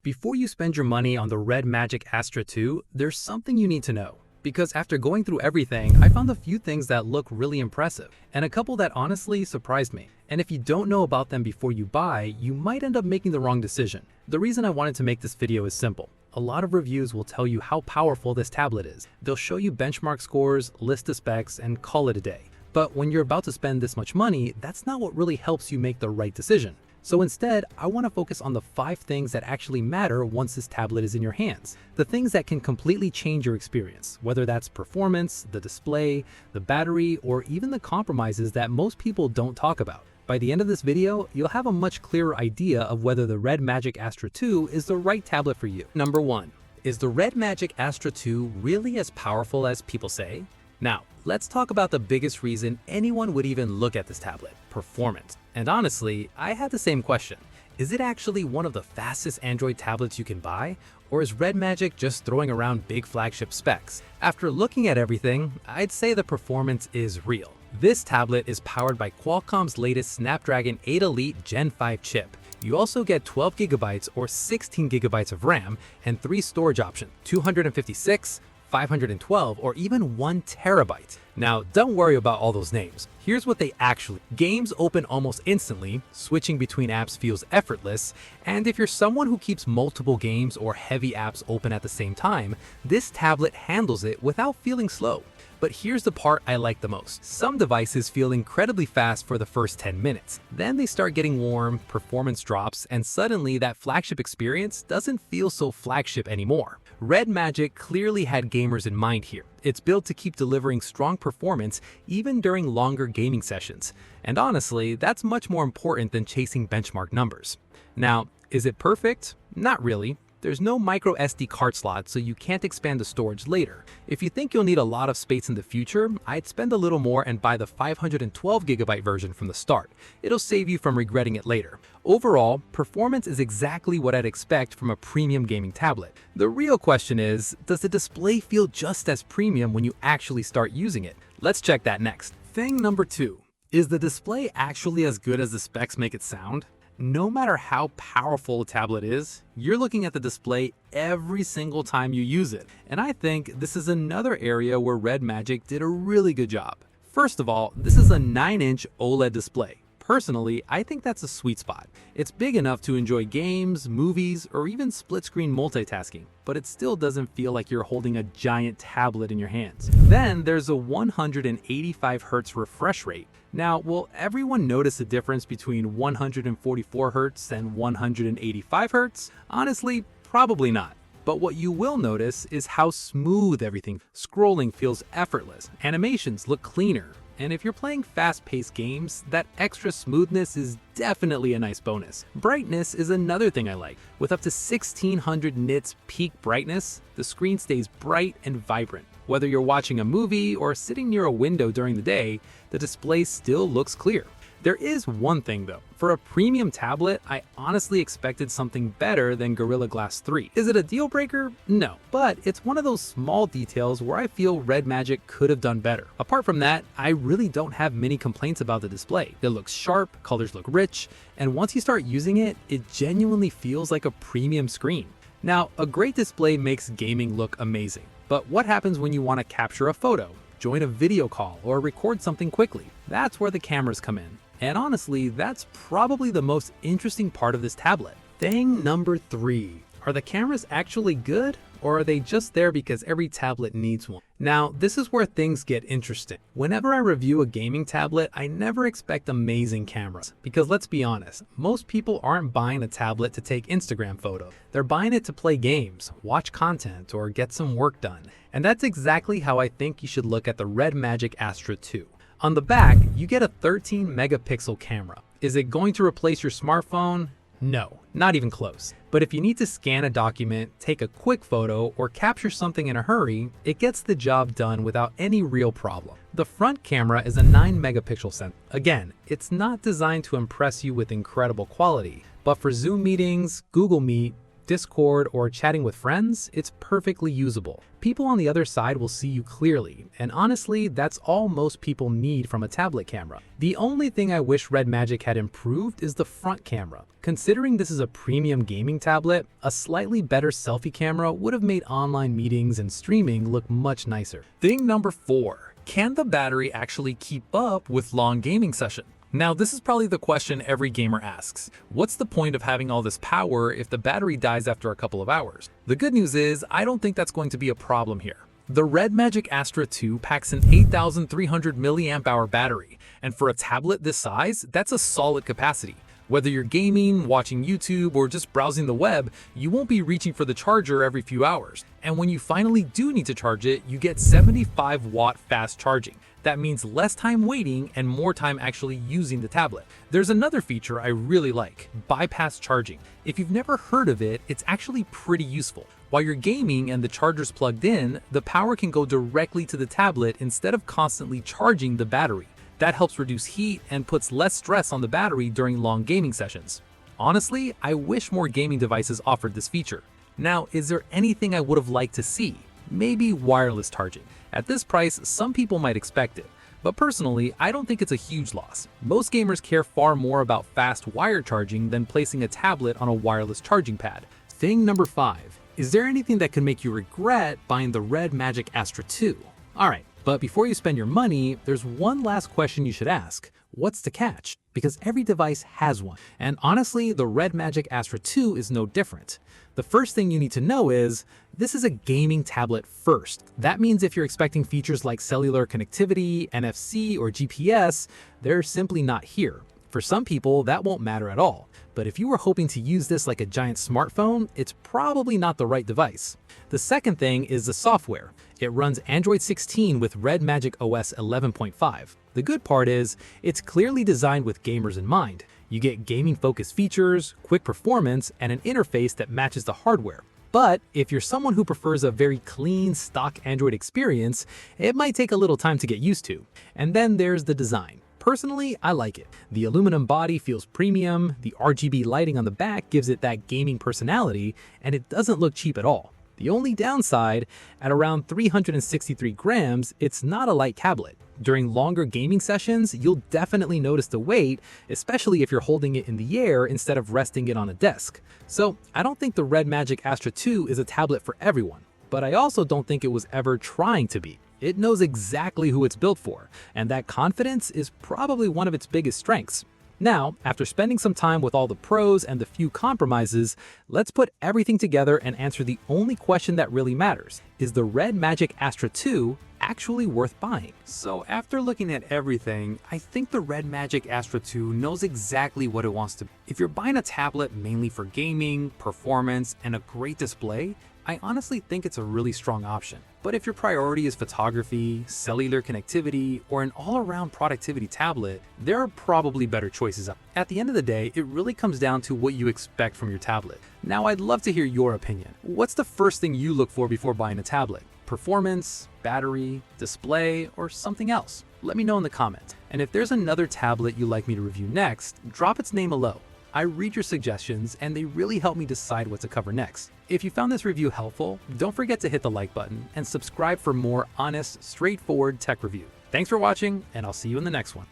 Before you spend your money on the RedMagic Astra 2, there's something you need to know. Because after going through everything, I found a few things that look really impressive, and a couple that honestly surprised me. And if you don't know about them before you buy, you might end up making the wrong decision. The reason I wanted to make this video is simple. A lot of reviews will tell you how powerful this tablet is. They'll show you benchmark scores, list the specs, and call it a day. But when you're about to spend this much money, that's not what really helps you make the right decision. So instead, I want to focus on the 5 things that actually matter once this tablet is in your hands. The things that can completely change your experience, whether that's performance, the display, the battery, or even the compromises that most people don't talk about. By the end of this video, you'll have a much clearer idea of whether the RedMagic Astra 2 is the right tablet for you. Number 1. Is the RedMagic Astra 2 really as powerful as people say? Now, let's talk about the biggest reason anyone would even look at this tablet: performance. And honestly, I had the same question. Is it actually one of the fastest Android tablets you can buy? Or is RedMagic just throwing around big flagship specs? After looking at everything, I'd say the performance is real. This tablet is powered by Qualcomm's latest Snapdragon 8 Elite Gen 5 chip. You also get 12 GB or 16 GB of RAM and 3 storage options: 256, 512, or even 1 terabyte. Now, don't worry about all those names. Here's what they actually. Games open almost instantly, switching between apps feels effortless, and if you're someone who keeps multiple games or heavy apps open at the same time, this tablet handles it without feeling slow. But here's the part I like the most. Some devices feel incredibly fast for the first 10 minutes. Then they start getting warm, performance drops, and suddenly that flagship experience doesn't feel so flagship anymore. RedMagic clearly had gamers in mind here. It's built to keep delivering strong performance even during longer gaming sessions. And honestly, that's much more important than chasing benchmark numbers. Now, is it perfect? Not really. There's no micro SD card slot, so you can't expand the storage later. If you think you'll need a lot of space in the future, I'd spend a little more and buy the 512 GB version from the start. It'll save you from regretting it later. Overall, performance is exactly what I'd expect from a premium gaming tablet. The real question is, does the display feel just as premium when you actually start using it? Let's check that next. Thing number 2. Is the display actually as good as the specs make it sound? No matter how powerful a tablet is, you're looking at the display every single time you use it. And I think this is another area where RedMagic did a really good job. First of all, this is a 9-inch OLED display. Personally, I think that's a sweet spot. It's big enough to enjoy games, movies, or even split-screen multitasking, but it still doesn't feel like you're holding a giant tablet in your hands. Then there's a 185 Hz refresh rate. Now, will everyone notice the difference between 144 Hz and 185 Hz? Honestly, probably not. But what you will notice is how smooth everything. Scrolling feels effortless, animations look cleaner, and if you're playing fast-paced games, that extra smoothness is definitely a nice bonus. Brightness is another thing I like. With up to 1600 nits peak brightness, the screen stays bright and vibrant. Whether you're watching a movie or sitting near a window during the day, the display still looks clear. There is one thing though. For a premium tablet, I honestly expected something better than Gorilla Glass 3. Is it a deal breaker? No, but it's one of those small details where I feel RedMagic could have done better. Apart from that, I really don't have many complaints about the display. It looks sharp, colors look rich, and once you start using it, it genuinely feels like a premium screen. Now, a great display makes gaming look amazing, but what happens when you want to capture a photo, join a video call, or record something quickly? That's where the cameras come in. And honestly, that's probably the most interesting part of this tablet. Thing number 3. Are the cameras actually good, or are they just there because every tablet needs one? Now, this is where things get interesting. Whenever I review a gaming tablet, I never expect amazing cameras. Because let's be honest, most people aren't buying a tablet to take Instagram photos. They're buying it to play games, watch content, or get some work done. And that's exactly how I think you should look at the RedMagic Astra 2. On the back, you get a 13 megapixel camera. Is it going to replace your smartphone? No, not even close. But if you need to scan a document, take a quick photo, or capture something in a hurry, it gets the job done without any real problem. The front camera is a 9 megapixel sensor. Again, it's not designed to impress you with incredible quality, but for Zoom meetings, Google Meet, Discord or chatting with friends, it's perfectly usable. People on the other side will see you clearly, and honestly, that's all most people need from a tablet camera. The only thing I wish RedMagic had improved is the front camera. Considering this is a premium gaming tablet, a slightly better selfie camera would have made online meetings and streaming look much nicer. Thing number 4. Can the battery actually keep up with long gaming session? Now, this is probably the question every gamer asks. What's the point of having all this power if the battery dies after a couple of hours? The good news is, I don't think that's going to be a problem here. The RedMagic Astra 2 packs an 8,300 mAh battery, and for a tablet this size, that's a solid capacity. Whether you're gaming, watching YouTube, or just browsing the web, you won't be reaching for the charger every few hours. And when you finally do need to charge it, you get 75-watt fast charging. That means less time waiting and more time actually using the tablet. There's another feature I really like, bypass charging. If you've never heard of it, it's actually pretty useful. While you're gaming and the charger's plugged in, the power can go directly to the tablet instead of constantly charging the battery. That helps reduce heat and puts less stress on the battery during long gaming sessions. Honestly, I wish more gaming devices offered this feature. Now, is there anything I would have liked to see? Maybe wireless charging. At this price, some people might expect it, but personally, I don't think it's a huge loss. Most gamers care far more about fast wire charging than placing a tablet on a wireless charging pad. Thing number 5. Is there anything that could make you regret buying the RedMagic Astra 2? Alright, but before you spend your money, there's one last question you should ask. What's the catch? Because every device has one. And honestly, the RedMagic Astra 2 is no different. The first thing you need to know is, this is a gaming tablet first. That means if you're expecting features like cellular connectivity, NFC, or GPS, they're simply not here. For some people, that won't matter at all. But if you were hoping to use this like a giant smartphone, it's probably not the right device. The second thing is the software. It runs Android 16 with RedMagic OS 11.5. The good part is, it's clearly designed with gamers in mind. You get gaming-focused features, quick performance, and an interface that matches the hardware. But if you're someone who prefers a very clean, stock Android experience, it might take a little time to get used to. And then there's the design. Personally, I like it. The aluminum body feels premium, the RGB lighting on the back gives it that gaming personality, and it doesn't look cheap at all. The only downside, at around 363 grams, it's not a light tablet. During longer gaming sessions, you'll definitely notice the weight, especially if you're holding it in the air instead of resting it on a desk. So I don't think the RedMagic Astra 2 is a tablet for everyone, but I also don't think it was ever trying to be. It knows exactly who it's built for, and that confidence is probably one of its biggest strengths. Now, after spending some time with all the pros and the few compromises, let's put everything together and answer the only question that really matters. Is the RedMagic Astra 2 actually worth buying? So after looking at everything, I think the RedMagic Astra 2 knows exactly what it wants to be. If you're buying a tablet mainly for gaming, performance, and a great display, I honestly think it's a really strong option. But if your priority is photography, cellular connectivity, or an all-around productivity tablet, there are probably better choices. At the end of the day, it really comes down to what you expect from your tablet. Now, I'd love to hear your opinion. What's the first thing you look for before buying a tablet? Performance, battery, display, or something else? Let me know in the comments. And if there's another tablet you'd like me to review next, drop its name below. I read your suggestions and they really help me decide what to cover next. If you found this review helpful, don't forget to hit the like button and subscribe for more honest, straightforward tech review. Thanks for watching, and I'll see you in the next one.